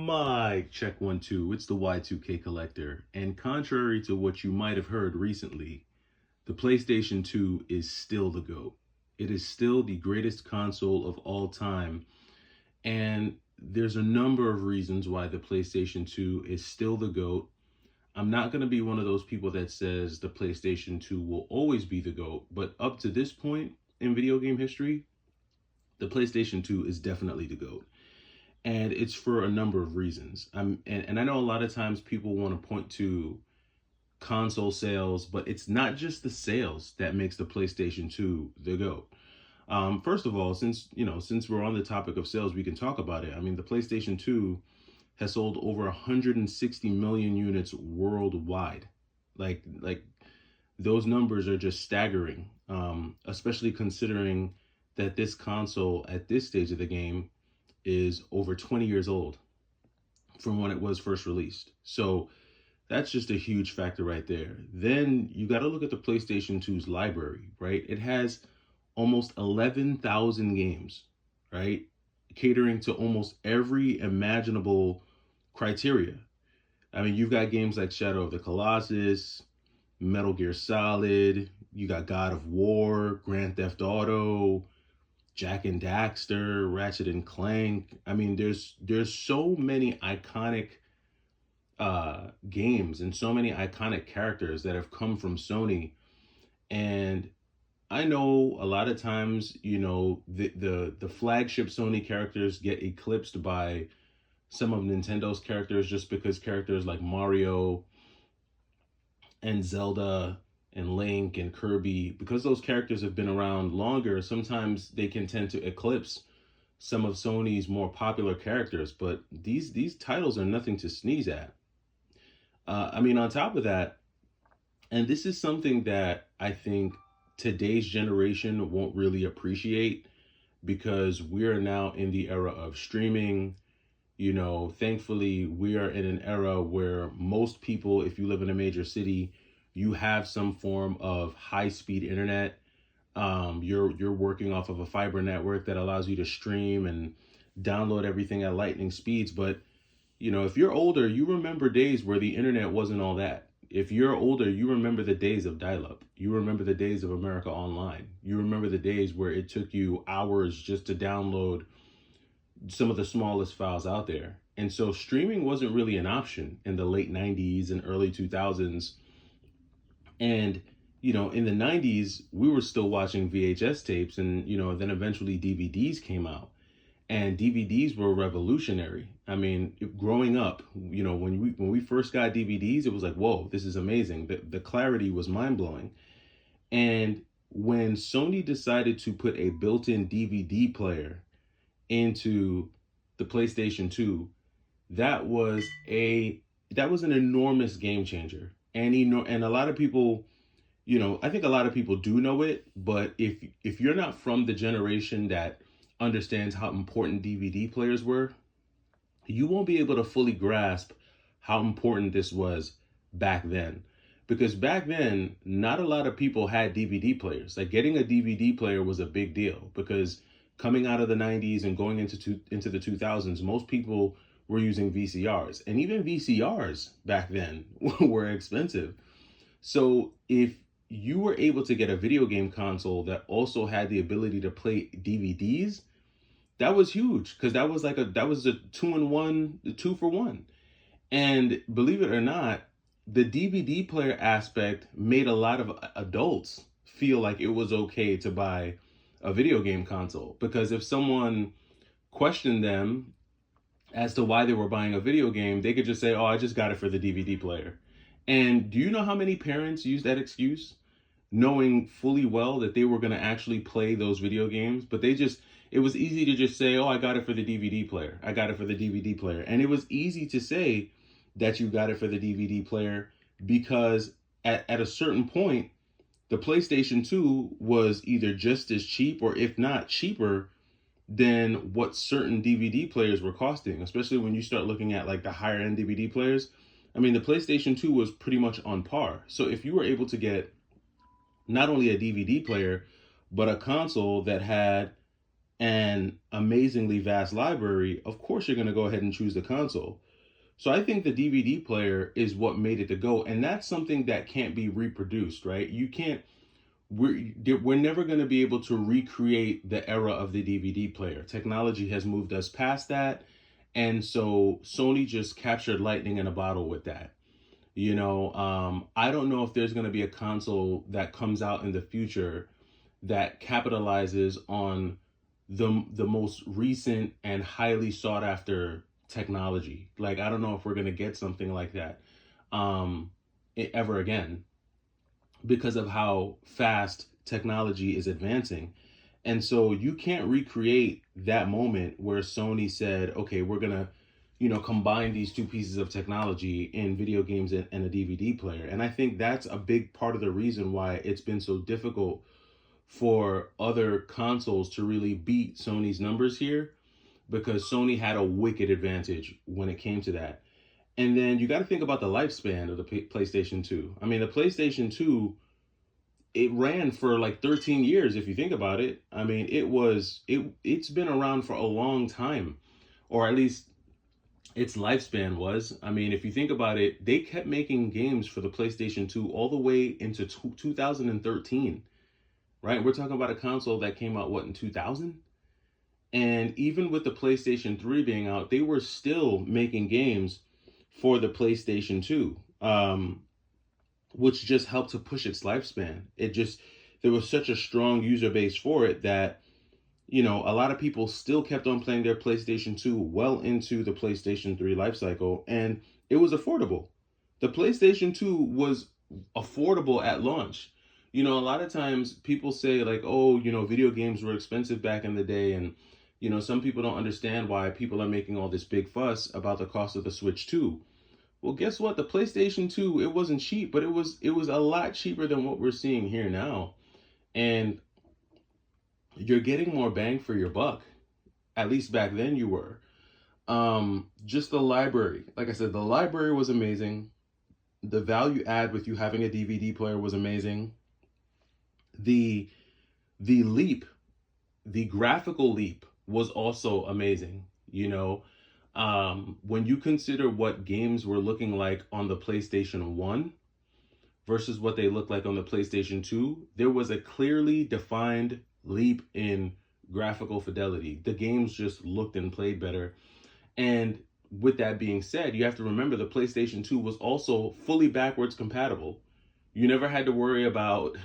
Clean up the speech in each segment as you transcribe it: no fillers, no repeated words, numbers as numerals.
Mic check 1 2. It's the Y2K collector, and contrary to what you might have heard recently, the PlayStation 2 is still the GOAT. It is still the greatest console of all time, and there's a number of reasons why the PlayStation 2 is still the GOAT. I'm not going to be one of those people that says the PlayStation 2 will always be the GOAT, but up to this point in video game history, the PlayStation 2 is definitely the GOAT. And it's for a number of reasons. And I know a lot of times people want to point to console sales, but it's not just the sales that makes the PlayStation 2 the GOAT. First of all, since we're on the topic of sales, we can talk about it. I mean, the PlayStation 2 has sold over 160 million units worldwide. Like those numbers are just staggering, especially considering that this console at this stage of the game is over 20 years old from when it was first released. So that's just a huge factor right there. Then you got to look at the PlayStation 2's library, right? It has almost 11,000 games, right? Catering to almost every imaginable criteria. I mean, you've got games like Shadow of the Colossus, Metal Gear Solid, you got God of War, Grand Theft Auto, Jack and Daxter, Ratchet and Clank. I mean, there's so many iconic games and so many iconic characters that have come from Sony. And I know a lot of times, the flagship Sony characters get eclipsed by some of Nintendo's characters just because characters like Mario and Zelda and Link and Kirby, because those characters have been around longer, sometimes they can tend to eclipse some of Sony's more popular characters. But these titles are nothing to sneeze at. I mean, on top of that, and this is something that I think today's generation won't really appreciate because we are now in the era of streaming. Thankfully, we are in an era where most people, if you live in a major city, you have some form of high-speed internet. You're working off of a fiber network that allows you to stream and download everything at lightning speeds. But, if you're older, you remember days where the internet wasn't all that. If you're older, you remember the days of dial-up. You remember the days of America Online. You remember the days where it took you hours just to download some of the smallest files out there. And so streaming wasn't really an option in the late 90s and early 2000s. And, in the 90s, we were still watching VHS tapes and, then eventually DVDs came out. And DVDs were revolutionary. I mean, growing up, when we first got DVDs, it was like, whoa, this is amazing. The clarity was mind-blowing. And when Sony decided to put a built-in DVD player into the PlayStation 2, that was an enormous game changer. And a lot of people, I think a lot of people do know it, but if you're not from the generation that understands how important DVD players were, you won't be able to fully grasp how important this was back then. Because back then, not a lot of people had DVD players. Like getting a DVD player was a big deal because coming out of the 90s and going into the 2000s, most people were using VCRs. And even VCRs back then were expensive. So if you were able to get a video game console that also had the ability to play DVDs, that was huge because that was a 2 for 1. And believe it or not, the DVD player aspect made a lot of adults feel like it was okay to buy a video game console, because if someone questioned them as to why they were buying a video game, they could just say, oh, I just got it for the DVD player. And do you know how many parents use that excuse, knowing fully well that they were going to actually play those video games? But it was easy to just say, oh, I got it for the DVD player. I got it for the DVD player. And it was easy to say that you got it for the DVD player because at a certain point, the PlayStation 2 was either just as cheap or if not cheaper than what certain DVD players were costing, especially when you start looking at like the higher end DVD players. I mean, the PlayStation 2 was pretty much on par. So if you were able to get not only a DVD player, but a console that had and amazingly vast library, of course you're going to go ahead and choose the console. So I think the DVD player is what made it to go, and that's something that can't be reproduced, right? You can't. We're never going to be able to recreate the era of the DVD player. Technology has moved us past that, and so Sony just captured lightning in a bottle with that. I don't know if there's going to be a console that comes out in the future that capitalizes on the most recent and highly sought after technology. Like, I don't know if we're going to get something like that um ever again, because of how fast technology is advancing. And so you can't recreate that moment where Sony said, okay, we're going to, combine these two pieces of technology in video games and a DVD player. And I think that's a big part of the reason why it's been so difficult for other consoles to really beat Sony's numbers here, because Sony had a wicked advantage when it came to that. And then you got to think about the lifespan of the PlayStation 2. I mean, the PlayStation 2, it ran for like 13 years if you think about it. I mean, it's been around for a long time, or at least its lifespan was. I mean, if you think about it, they kept making games for the PlayStation 2 all the way into 2013, right? We're talking about a console that came out, what, in 2000? And even with the PlayStation 3 being out, they were still making games for the PlayStation 2, which just helped to push its lifespan. There was such a strong user base for it that, a lot of people still kept on playing their PlayStation 2 well into the PlayStation 3 life cycle, and it was affordable. The PlayStation 2 was affordable at launch. A lot of times people say, like, oh, video games were expensive back in the day, and, some people don't understand why people are making all this big fuss about the cost of the Switch 2. Well, guess what? The PlayStation 2, it wasn't cheap, but it was a lot cheaper than what we're seeing here now. And you're getting more bang for your buck. At least back then you were. Just the library. Like I said, the library was amazing. The value add with you having a DVD player was amazing. The the leap, the graphical leap was also amazing. When you consider what games were looking like on the PlayStation 1 versus what they look like on the PlayStation 2, there was a clearly defined leap in graphical fidelity. The games just looked and played better. And with that being said, you have to remember the PlayStation 2 was also fully backwards compatible. You never had to worry about,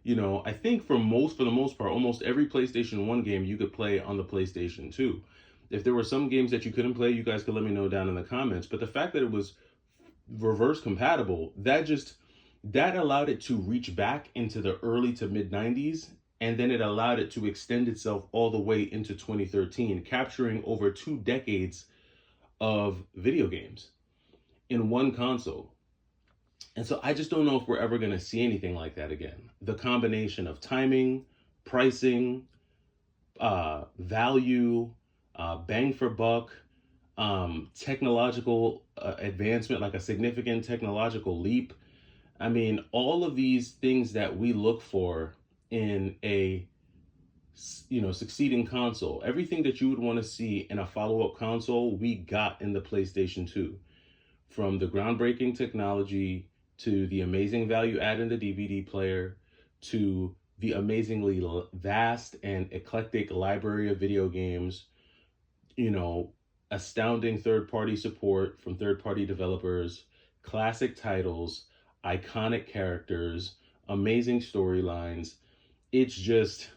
I think for the most part, almost every PlayStation 1 game you could play on the PlayStation 2. If there were some games that you couldn't play, you guys could let me know down in the comments. But the fact that it was reverse compatible, that allowed it to reach back into the early to mid 90s, and then it allowed it to extend itself all the way into 2013, capturing over 2 decades of video games in one console. And so I just don't know if we're ever going to see anything like that again. The combination of timing, pricing, value, bang for buck, technological advancement, like a significant technological leap. I mean, all of these things that we look for in a succeeding console, everything that you would want to see in a follow-up console, we got in the PlayStation 2. From the groundbreaking technology to the amazing value add in the DVD player to the amazingly vast and eclectic library of video games, astounding third-party support from third-party developers, classic titles, iconic characters, amazing storylines. It's just,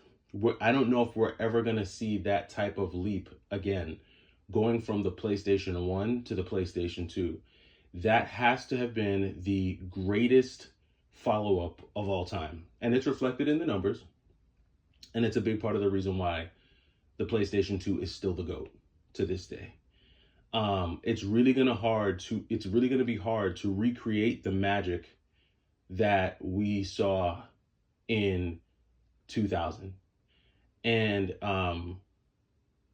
I don't know if we're ever going to see that type of leap again, going from the PlayStation 1 to the PlayStation 2. That has to have been the greatest follow-up of all time. And it's reflected in the numbers. And it's a big part of the reason why the PlayStation 2 is still the GOAT to this day. It's really going to be hard to recreate the magic that we saw in 2000. And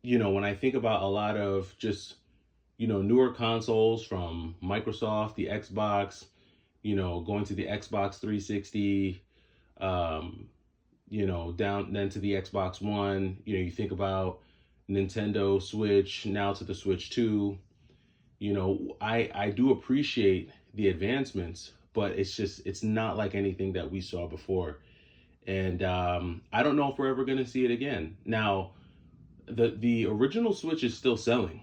when I think about a lot of just newer consoles from Microsoft, the Xbox, going to the Xbox 360, you know, down then to the Xbox One. You know, you think about Nintendo Switch, now to the Switch 2. You know, I do appreciate the advancements, but it's not like anything that we saw before. And I don't know if we're ever going to see it again. Now, the original Switch is still selling,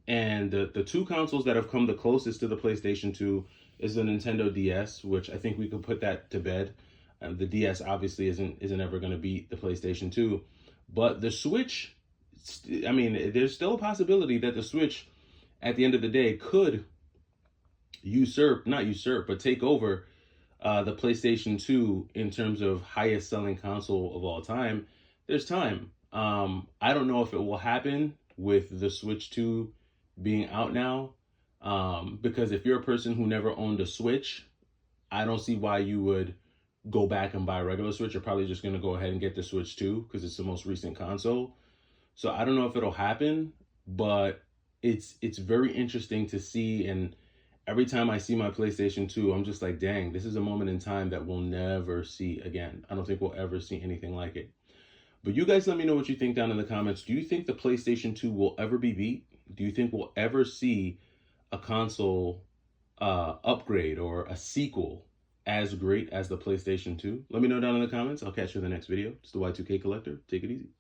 and the two consoles that have come the closest to the PlayStation 2 is the Nintendo DS, which I think we could put that to bed. The DS obviously isn't ever going to beat the PlayStation 2, but the Switch, I mean, there's still a possibility that the Switch, at the end of the day, could not usurp, but take over the PlayStation 2 in terms of highest selling console of all time. There's time. I don't know if it will happen with the Switch 2 being out now. Because if you're a person who never owned a Switch, I don't see why you would go back and buy a regular Switch. You're probably just going to go ahead and get the Switch 2 because it's the most recent console. So I don't know if it'll happen, but it's very interesting to see. And every time I see my PlayStation 2, I'm just like, dang, this is a moment in time that we'll never see again. I don't think we'll ever see anything like it. But you guys let me know what you think down in the comments. Do you think the PlayStation 2 will ever be beat? Do you think we'll ever see a console upgrade or a sequel as great as the PlayStation 2? Let me know down in the comments. I'll catch you in the next video. It's the Y2K Collector. Take it easy.